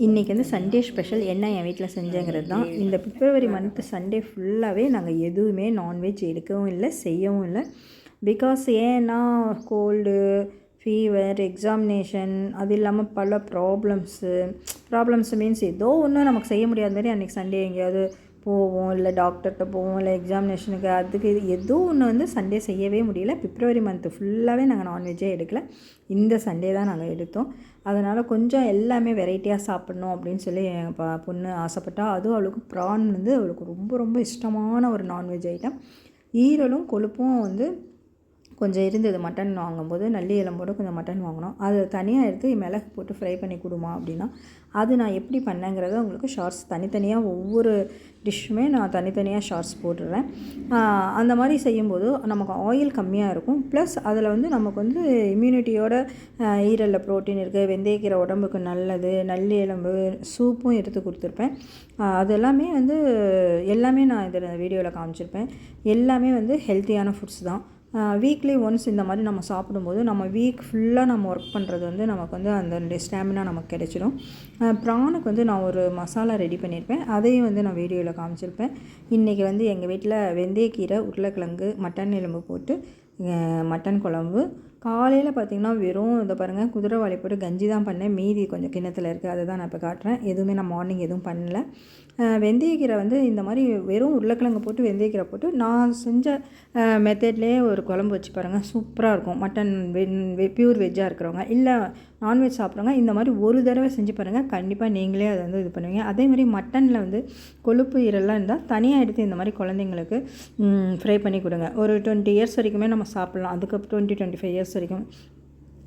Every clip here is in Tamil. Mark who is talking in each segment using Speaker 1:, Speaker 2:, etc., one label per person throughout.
Speaker 1: இன்றைக்கி வந்து சண்டே ஸ்பெஷல் என்ன என் வீட்டில் செஞ்சேங்கிறது தான். இந்த பிப்ரவரி மந்த் சண்டே ஃபுல்லாகவே நாங்கள் எதுவுமே நான்வெஜ் எடுக்கவும் இல்லை, செய்யவும் இல்லை. பிகாஸ் ஏன்னா கோல்டு, ஃபீவர், எக்ஸாமினேஷன், அது இல்லாமல் பல ப்ராப்ளம்ஸ் மீன்ஸ் ஏதோ ஒன்று நமக்கு செய்ய முடியாத மாதிரி அன்றைக்கி சண்டே எங்கேயாவது போவோம், இல்லை டாக்டர்கிட்ட போவோம், இல்லை எக்ஸாமினேஷனுக்கு அதுக்கு இது ஏதோ ஒன்று வந்து சண்டே செய்யவே முடியல. பிப்ரவரி மந்த்து ஃபுல்லாகவே நாங்கள் நான்வெஜ்ஜே எடுக்கலை. இந்த சண்டே தான் நாங்கள் எடுத்தோம். அதனால் கொஞ்சம் எல்லாமே வெரைட்டியாக சாப்பிட்ணும் அப்படின்னு சொல்லி என் பொண்ணு ஆசைப்பட்டா. அதுவும் அவளுக்கு ப்ரான் வந்து அவளுக்கு ரொம்ப ரொம்ப இஷ்டமான ஒரு நான்வெஜ் ஐட்டம். ஈரலும் கொழுப்பும் வந்து கொஞ்சம் இருந்தது. மட்டன் வாங்கும்போது நல்லி எலும்போடு கொஞ்சம் மட்டன் வாங்கினோம். அது தனியாக எடுத்து மிளகு போட்டு ஃப்ரை பண்ணி கொடுமா அப்படின்னா, அது நான் எப்படி பண்ணேங்கிறத உங்களுக்கு ஷார்ட்ஸ் தனித்தனியாக ஒவ்வொரு டிஷ்ஷுமே நான் தனித்தனியாக ஷார்ட்ஸ் போட்டுடுறேன். அந்த மாதிரி செய்யும்போது நமக்கு ஆயில் கம்மியாக இருக்கும். ப்ளஸ் அதில் வந்து நமக்கு வந்து இம்யூனிட்டியோட ஈரலில் ப்ரோட்டீன் இருக்குது, வெந்தயக்கீரை உடம்புக்கு நல்லது, நல்லி எலும்பு சூப்பும் எடுத்து கொடுத்துருப்பேன். அது எல்லாமே நான் இதில் வீடியோவில் காமிச்சிருப்பேன். எல்லாமே வந்து ஹெல்த்தியான ஃபுட்ஸ் தான். வீக்லி ஒன்ஸ் இந்த மாதிரி நம்ம சாப்பிடும்போது நம்ம வீக் ஃபுல்லாக நம்ம ஒர்க் பண்ணுறது வந்து நமக்கு வந்து அந்த ஸ்டாமினா நமக்கு கிடைச்சிடும். ப்ரானுக்கு வந்து நான் ஒரு மசாலா ரெடி பண்ணியிருப்பேன், அதையும் வந்து நான் வீடியோவில் காமிச்சிருப்பேன். இன்றைக்கி வந்து எங்கள் வீட்டில் வெந்தயக்கீரை, உருளைக்கிழங்கு, மட்டன் எலும்பு போட்டு மட்டன் குழம்பு. காலையில் பார்த்திங்கன்னா வெறும் இதை பாருங்கள், குதிரைவாலி போட்டு கஞ்சி தான் பண்ணேன். மீதி கொஞ்சம் கிண்ணத்தில் இருக்குது, அதை தான் நான் இப்போ காட்டுறேன். எதுவுமே நான் மார்னிங் எதுவும் பண்ணல. வெந்தயக்கீரை வந்து இந்த மாதிரி வெறும் உருளைக்கிழங்கு போட்டு வெந்தயக்கீரை போட்டு நான் செஞ்ச மெத்தட்லேயே ஒரு குழம்பு வச்சு பாருங்கள், சூப்பராக இருக்கும். மட்டன் பியூர் வெஜ்ஜாக இருக்கிறவங்க, இல்லை நான்வெஜ் சாப்பிட்றவங்க இந்த மாதிரி ஒரு தடவை செஞ்சு பாருங்கள், கண்டிப்பாக நீங்களே அதை வந்து இது பண்ணுவீங்க. அதேமாதிரி மட்டனில் வந்து கொழுப்பு ஈரெல்லாம் இருந்தால் தனியாக எடுத்து இந்த மாதிரி குழந்தைங்களுக்கு ஃப்ரை பண்ணி கொடுங்க. ஒரு 20 இயர்ஸ் வரைக்குமே நம்ம சாப்பிட்லாம், அதுக்கப்புறம் 25 இயர்ஸ் வரைக்கும்.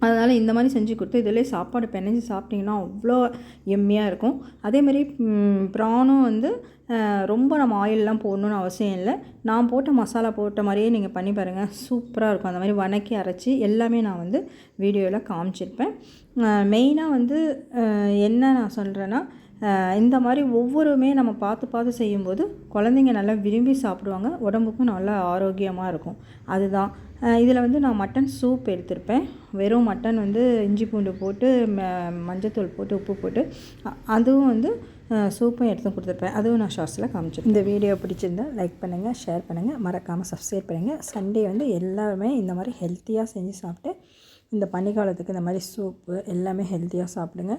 Speaker 1: அதனால் இந்த மாதிரி செஞ்சு கொடுத்து இதிலே சாப்பாடு பெனஞ்சு சாப்பிட்டிங்கன்னா அவ்வளோ எம்மியாக இருக்கும். அதேமாதிரி ப்ரானும் வந்து ரொம்ப நம்ம ஆயிலெலாம் போடணுன்னு அவசியம் இல்லை. நான் போட்ட மசாலா போட்ட மாதிரியே நீங்கள் பண்ணி பாருங்கள், சூப்பராக இருக்கும். அந்த மாதிரி வதக்கி அரைச்சி எல்லாமே நான் வந்து வீடியோவில் காமிச்சிருப்பேன். மெயினாக வந்து என்ன நான் சொல்கிறேன்னா, இந்த மாதிரி ஒவ்வொருமே நம்ம பார்த்து செய்யும்போது குழந்தைங்க நல்லா விரும்பி சாப்பிடுவாங்க, உடம்புக்கும் நல்லா ஆரோக்கியமாக இருக்கும். அதுதான் இதில் வந்து நான் மட்டன் சூப் எடுத்திருப்பேன். வெறும் மட்டன் வந்து இஞ்சி பூண்டு போட்டு மஞ்சத்தூள் போட்டு உப்பு போட்டு அதுவும் வந்து சூப்பும் எடுத்து கொடுத்துருப்பேன். அதுவும் நான் ஷார்ட்ஸில் காமிச்சேன். இந்த வீடியோ பிடிச்சிருந்தால் லைக் பண்ணுங்கள், ஷேர் பண்ணுங்கள், மறக்காமல் சப்ஸ்கிரைப் பண்ணுங்கள். சண்டே வந்து எல்லாருமே இந்த மாதிரி ஹெல்த்தியாக செஞ்சு சாப்பிட்டு இந்த பனிக்காலத்துக்கு இந்த மாதிரி சூப்பு எல்லாமே ஹெல்த்தியாக சாப்பிடுங்க.